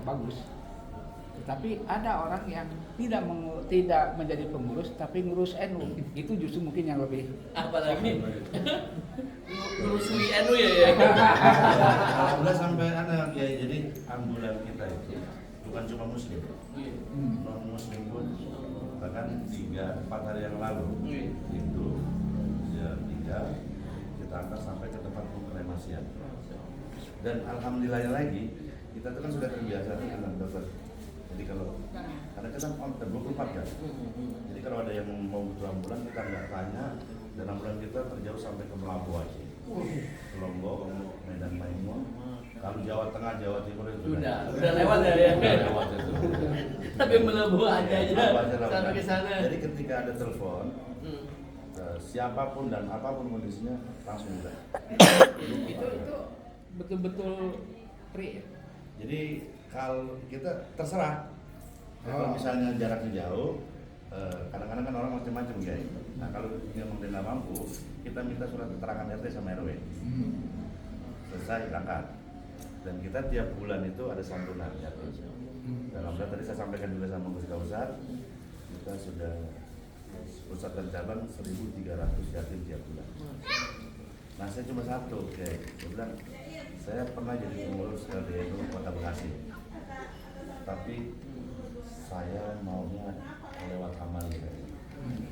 bagus. Tetapi ada orang yang tidak menjadi pengurus tapi ngurus NU, itu justru mungkin yang lebih apalagi ngurus NU ya. Alhamdulillah sampai ada ya, jadi ambulan kita itu bukan cuma muslim, non muslim pun bahkan 3-4 hari yang lalu itu ya 3 kita angkat sampai ke tempat kremasian. Dan alhamdulillah lagi kita itu kan sudah terbiasa dengan dokter. Jadi kalau karena kita on 24 kan, jadi kalau ada yang mau butuh ambulan kita nggak tanya, dan ambulan kita terjauh sampai ke Melabu aja, ke Lombok, Medan Maimun. Kalau Jawa Tengah, Jawa Timur itu udah lewat ya. Udah lewat itu. Tapi Melabu aja sampai ke sana. Jadi ketika ada telepon, siapapun dan apapun kondisinya langsung udah. itu betul-betul free ya? Jadi kalau kita terserah, kalau misalnya jaraknya jauh, kadang-kadang kan orang macam-macam ya. Nah kalau memang dia nggak mampu, kita minta surat keterangan RT sama RW. Selesai berangkat. Dan kita tiap bulan itu ada santunan ya. Dalam tadi saya sampaikan juga sama Gus Kausar, kita sudah pusat dan cabang 1.300 yatim tiap bulan. Nah saya cuma satu, saya bilang saya pernah jadi pengurus LDNU Kota Bekasi, tapi saya maunya lewat amal ya.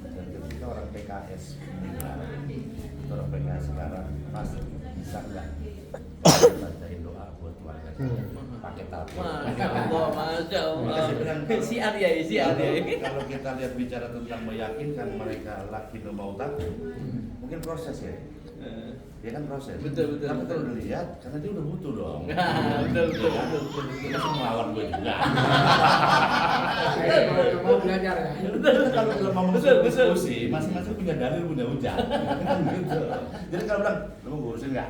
Dan ketika orang PKS meninggal, orang PKS sekarang masih bisa nggak bacain doa buat keluarga pakai talbot. Masya Allah. Siar ya. Kalau kita lihat bicara tentang meyakinkan mereka laki mau takut, mungkin proses ya. Dia kan proses. Betul. Tapi kalau dilihat, karena dia udah butuh dong. Betul. Dia kan melawan gue juga. Mau belajar ya? Kalau mau diskusi, masing-masing punya dalil, punya hujah. Kan gitu. Jadi kalau bilang, lu mau ngurusin nggak?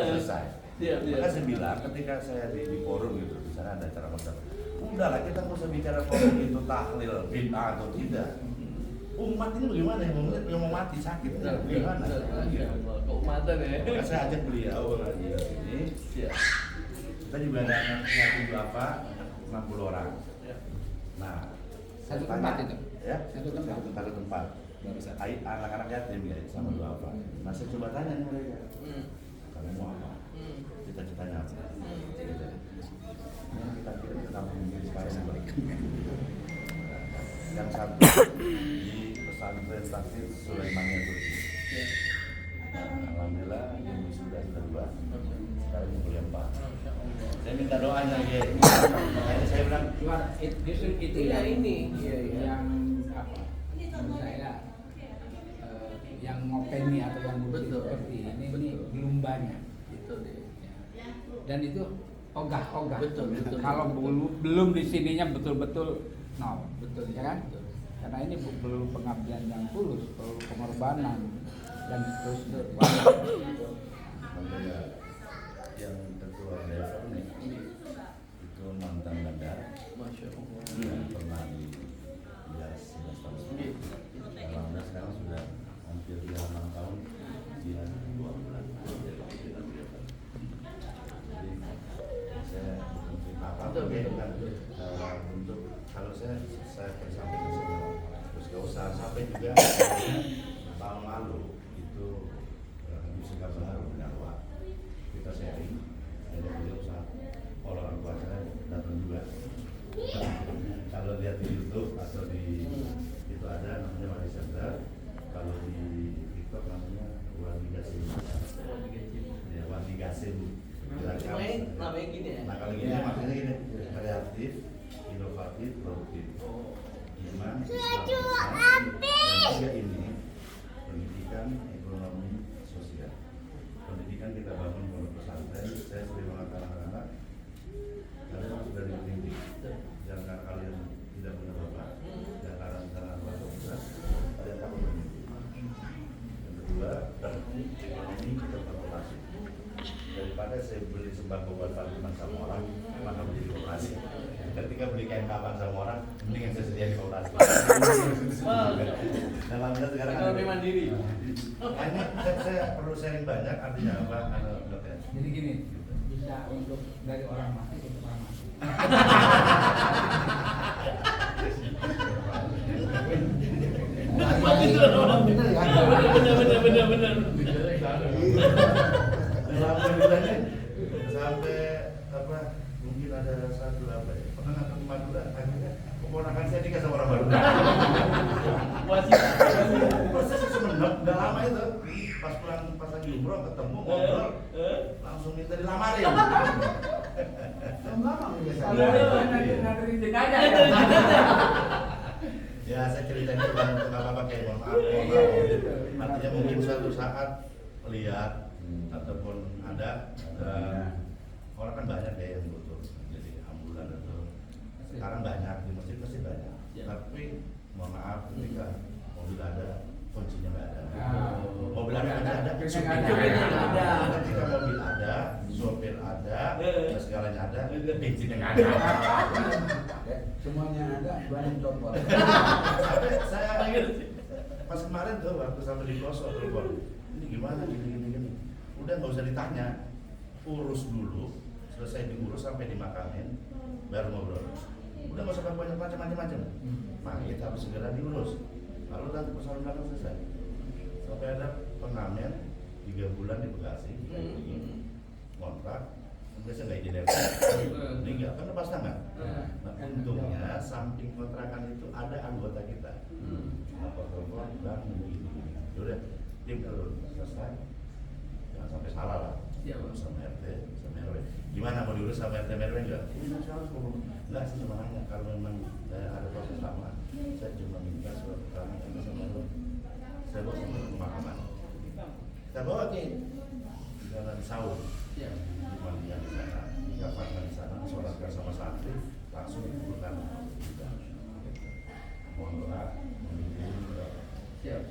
Selesai. Maka saya bilang, ketika saya di forum gitu, di sana ada acara masak. Udahlah, kita nggak usah bicara forum itu tahlil, bid'ah atau tidak. Umat ini bagaimana yang mau mati sakit bagaimana? Keumatan ya. Maka saya ajak beliau di sini. Kita juga ada anak yatim duafa 60 orang. Nah, Satu tempat itu? Ya, Satu tempat. Anak-anak yatim ya sama duafa. Nah, saya coba tanya nih mereka. Kamu mau apa? Cita-citanya apa? Kita kirim ke kampung ini sekarang. Yang satu di pesantren Takdir Sulaimania Turki. Alhamdulillah yang sudah 2, sekarang yang 4. Saya minta doanya ya. Makanya saya bilang Justru itu ya ini yang apa? Menurut saya yang ngopeni atau yang ngurusin seperti ini gelumbanya. Dan itu ogah. Betul. Kalau belum di sininya betul-betul nol. Betul ya kan? Betul. Karena ini perlu pengabdian yang tulus, perlu pengorbanan dan terus makanya yang ketua Dewan itu mantan bandar. Masya Allah. Yang pernah di 11 tahun. Alhamdulillah sekarang sudah hampir 6 tahun dia 2 bulan. Jadi saya cerita apa-apa kan untuk kalau saya bersama terus gak usah sampai juga tahun lalu itu Yusuf Kabaharu dakwah kita sharing ada beliau saat orang tua saya datang juga. Kalau lihat di YouTube atau di itu ada namanya Wali Chandra, kalau di TikTok namanya Wali Gasim. Ya Wali Gasim. Namanya gini ya. Nah kalau gini maksudnya gini, kreatif, inovatif, produktif. Iman, Islam, dan juga ini pendidikan, ekonomi, sosial. Pendidikan kita bangun pondok pesantren. Saya sering mengatakan anak-anak, kalian harus dari pendidik. Jangan karena kalian tidak punya bapak, jangan karena orang tua, kalian takut pendidik. Yang kedua, ekonomi kita transportasi. Daripada saya beli sembako buat taliban sama orang, maka menjadi koperasi. Ketika beli kain kapan sama orang, mending yang saya sediain koperasi. Dalam sekarang ekonomi mandiri. Ini saya perlu sharing banyak, artinya apa? Jadi gini, bisa untuk dari orang mati ke orang mati. Bener ya. Bener. Sampai apa? Mungkin ada satu apa ya? Pernah nonton Madura, akhirnya keponakan saya nikah sama orang baru. Proses semenep, nggak lama itu. Pas pulang, pas lagi umroh ketemu ngobrol, langsung minta dilamarin. Lama biasanya. Iya. Nanti jenazah ya. Ya saya ceritain itu kan untuk apa kayak mohon maaf. Artinya mungkin suatu saat lihat ataupun ada orang kan banyak ya yang butuh jadi ambulan atau sekarang banyak di masjid pasti banyak. Ya. Tapi mohon maaf ketika mobil ada kuncinya nggak ada. Mobil Nggak ada, ada, supirnya nggak ada. ada. Ketika mobil ada, sopir ada, segalanya ada, bensinnya nggak ada. Semuanya ada, banyak copot. Sampai saya pas kemarin tuh waktu sampai di pelosok telepon, ini gimana gini. Udah nggak usah ditanya, urus dulu, selesai diurus sampai dimakamin, baru ngobrol. Udah nggak usah banyak macam-macam. Mayit harus segera diurus. Lalu nanti persoalan belakang selesai. Sampai ada pengamen 3 bulan di Bekasi, kontrak, biasa nggak izin RT. Ini nggak, kan lepas tangan. Nah, untungnya samping kontrakan itu ada anggota kita. Lapor-lapor, bang, begini. Yaudah, tim turun selesai. Jangan sampai salah lah. Sama RT, sama RW. Gimana mau diurus sama RT RW enggak? Ini saya harus ngomong. Enggak, saya cuma nanya kalau memang ada proses lama, saya cuma minta surat keterangan RT sama RW. Saya bawa sama pemakaman. Kita bawa ke jalan sahur. Dimandikan di sana, dikafankan di sana, disolatkan sama santri, langsung dikuburkan. Mohon doa, Siap.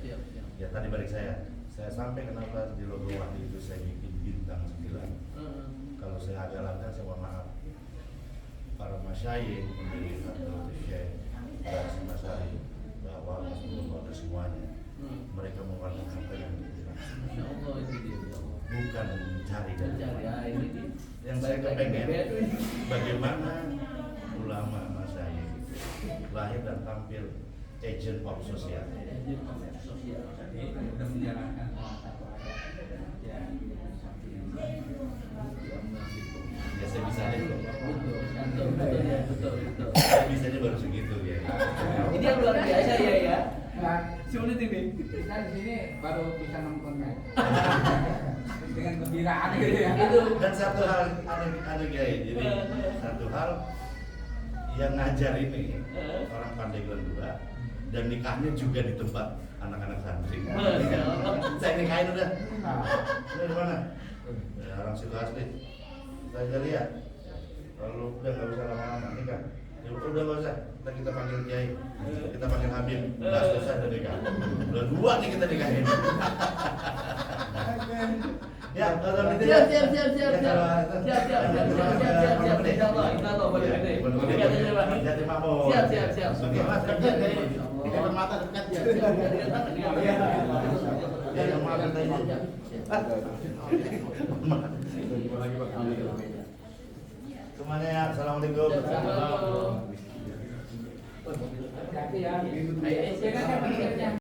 Ya tadi balik saya sampai kenapa di logo waktu itu saya bikin bintang 9. Kalau saya agak saya mohon maaf. Para masyayikh, pendiri Abdul Syekh, Rasim Masari, bahwa Mas Bulu ada semuanya. Mereka mengeluarkan harta yang Insya Allah itu dia. bukan mencari dari Ini dia. yang saya kepengen bagaimana ulama masyayikh itu lahir dan tampil agent of sosial. Sosial. Sudah menjalankan salah satu ayat. Ya, Ya saya bisa deh. Betul. Saya bisanya baru segitu ya. Ini yang luar biasa ya. Nah, Sulit ini. kita di sini baru bisa nontonnya dengan gembiraan gitu ya. Dan satu hal aneh Kiai, jadi satu hal yang ngajar ini orang Pandeglang juga dan nikahnya juga di tempat anak-anak santri. Saya nikahin udah. Udah di mana? Ya, orang situ asli. Saya lihat. Lalu udah nggak usah lama-lama nikah. Ya udah nggak usah. Kita panggil Kiai, kita panggil Habib. Nggak selesai udah nikah. Udah 2 nih kita nikahin. Ya, kalau gitu ya. Siap. Insya Allah boleh gede. Jadi makmur. Siap. Depan mata dekat ya. Ya, yang maaf kita ini. Semuanya ya, assalamualaikum. Hati-hati ya. Ayo,